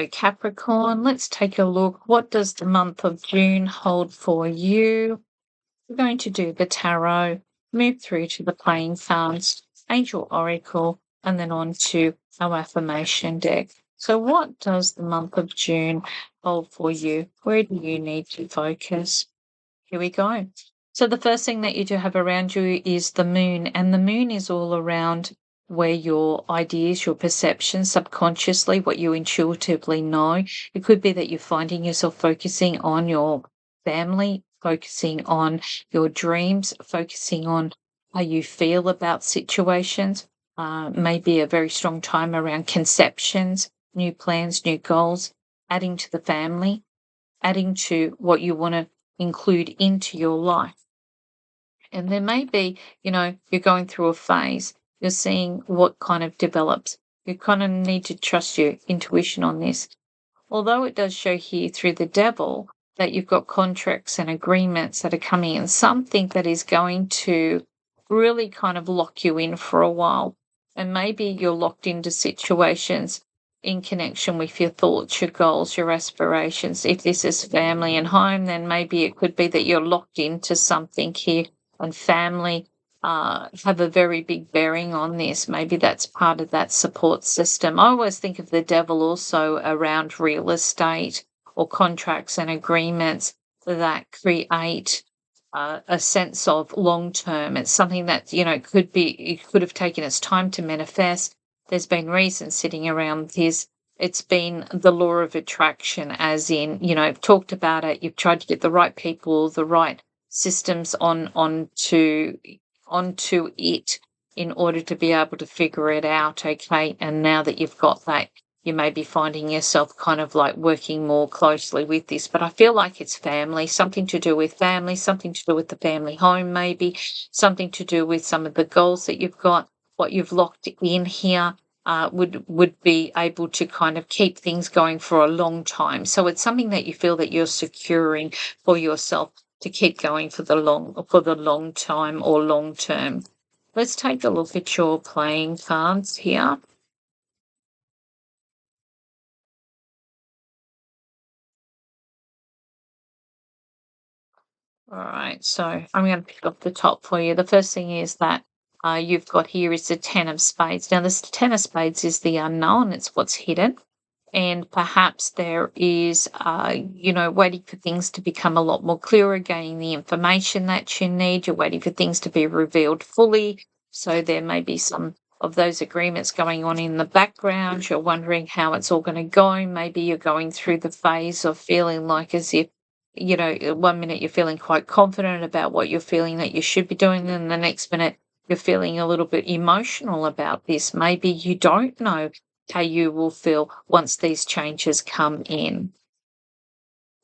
So Capricorn, let's take a look. What does the month of June hold for you? We're going to do the tarot, move through to the playing cards, angel oracle, and then on to our affirmation deck. So what does the month of June hold for you? Where do you need to focus? Here we go. So the first thing that you do have around you is the moon, and the moon is all around where your ideas, your perceptions, subconsciously, what you intuitively know. It could be that you're finding yourself focusing on your family, focusing on your dreams, focusing on how you feel about situations. Maybe a very strong time around conceptions, new plans, new goals, adding to the family, adding to what you want to include into your life. And there may be, you're going through a phase, you're seeing what kind of develops. You kind of need to trust your intuition on this. Although it does show here through the devil that you've got contracts and agreements that are coming in, something that is going to really kind of lock you in for a while. And maybe you're locked into situations in connection with your thoughts, your goals, your aspirations. If this is family and home, then maybe it could be that you're locked into something here, and family have a very big bearing on this. Maybe that's part of that support system. I always think of the devil also around real estate or contracts and agreements that create a sense of long term. It's something that, it could have taken its time to manifest. There's been reasons sitting around this. It's been the law of attraction, as in, I've talked about it. You've tried to get the right people, the right systems onto it in order to be able to figure it out. Okay. And now that you've got that, you may be finding yourself kind of like working more closely with this. But I feel like it's family, something to do with family, something to do with the family home, maybe something to do with some of the goals that you've got, what you've locked in here. Would be able to kind of keep things going for a long time. So it's something that you feel that you're securing for yourself to keep going for the long time or long term. Let's take a look at your playing cards here. All right, so I'm going to pick up the top for you. The first thing is that you've got here is the Ten of Spades. Now, this Ten of Spades is the unknown. It's what's hidden. And perhaps there is, waiting for things to become a lot more clearer, gaining the information that you need. You're waiting for things to be revealed fully. So there may be some of those agreements going on in the background. You're wondering how it's all going to go. Maybe you're going through the phase of feeling like as if, 1 minute you're feeling quite confident about what you're feeling that you should be doing, and the next minute you're feeling a little bit emotional about this. Maybe you don't know how you will feel once these changes come in.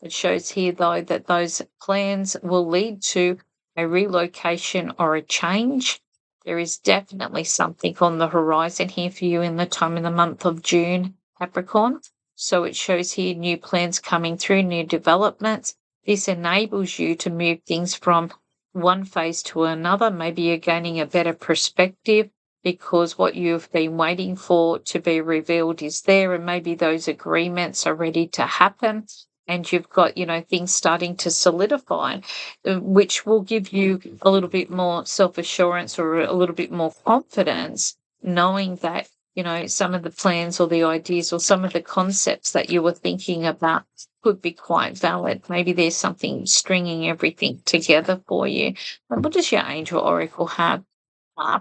It shows here, though, that those plans will lead to a relocation or a change. There is definitely something on the horizon here for you in the month of June, Capricorn. So it shows here new plans coming through, new developments. This enables you to move things from one phase to another. Maybe you're gaining a better perspective because what you've been waiting for to be revealed is there, and maybe those agreements are ready to happen, and you've got, things starting to solidify, which will give you a little bit more self-assurance or a little bit more confidence, knowing that, some of the plans or the ideas or some of the concepts that you were thinking about could be quite valid. Maybe there's something stringing everything together for you. And what does your angel oracle have?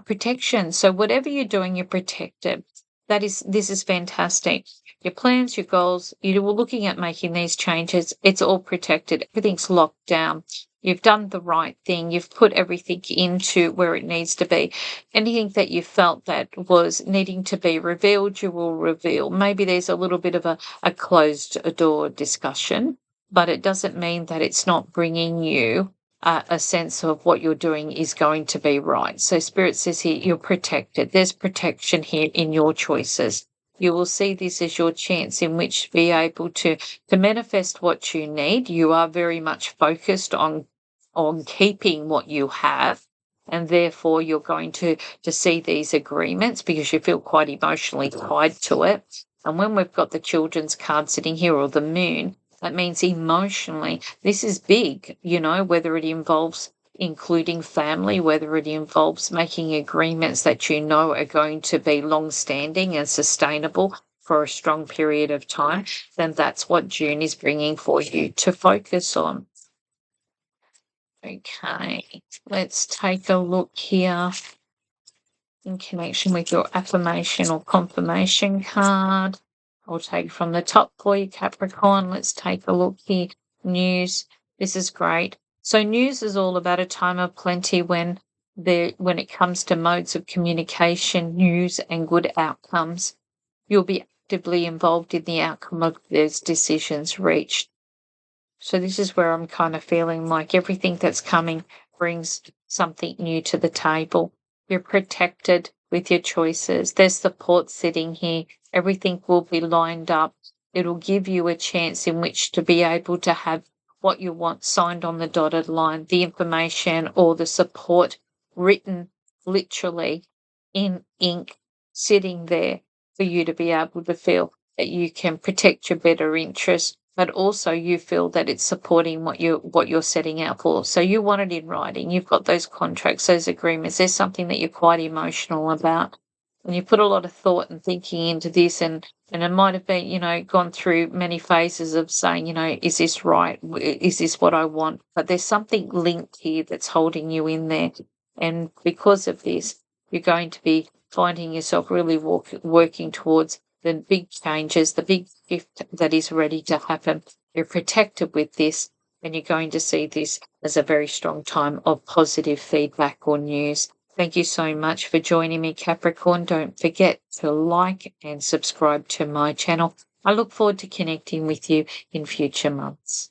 Protection. So whatever you're doing, you're protected. This is fantastic. Your plans, your goals, you were looking at making these changes. It's all protected. Everything's locked down. You've done the right thing. You've put everything into where it needs to be. Anything that you felt that was needing to be revealed, you will reveal. Maybe there's a little bit of a closed door discussion, but it doesn't mean that it's not bringing you a sense of what you're doing is going to be right. So Spirit says here, you're protected. There's protection here in your choices. You will see this as your chance in which to be able to manifest what you need. You are very much focused on keeping what you have, and therefore you're going to see these agreements because you feel quite emotionally tied to it. And when we've got the children's card sitting here, or the moon, that means emotionally, this is big, whether it involves including family, whether it involves making agreements that are going to be long-standing and sustainable for a strong period of time, then that's what June is bringing for you to focus on. Okay, let's take a look here in connection with your affirmation or confirmation card. I'll take from the top for you, Capricorn. Let's take a look here. News. This is great. So news is all about a time of plenty when it comes to modes of communication, news and good outcomes. You'll be actively involved in the outcome of those decisions reached. So this is where I'm kind of feeling like everything that's coming brings something new to the table. You're protected with your choices. There's support sitting here. Everything will be lined up. It'll give you a chance in which to be able to have what you want signed on the dotted line, the information or the support written literally in ink sitting there for you to be able to feel that you can protect your better interest, but also you feel that it's supporting what you're setting out for. So you want it in writing. You've got those contracts, those agreements. There's something that you're quite emotional about. And you put a lot of thought and thinking into this, and it might have been, gone through many phases of saying, is this right? Is this what I want? But there's something linked here that's holding you in there. And because of this, you're going to be finding yourself really working towards the big changes, the big shift that is ready to happen. You're protected with this, and you're going to see this as a very strong time of positive feedback or news. Thank you so much for joining me, Capricorn. Don't forget to like and subscribe to my channel. I look forward to connecting with you in future months.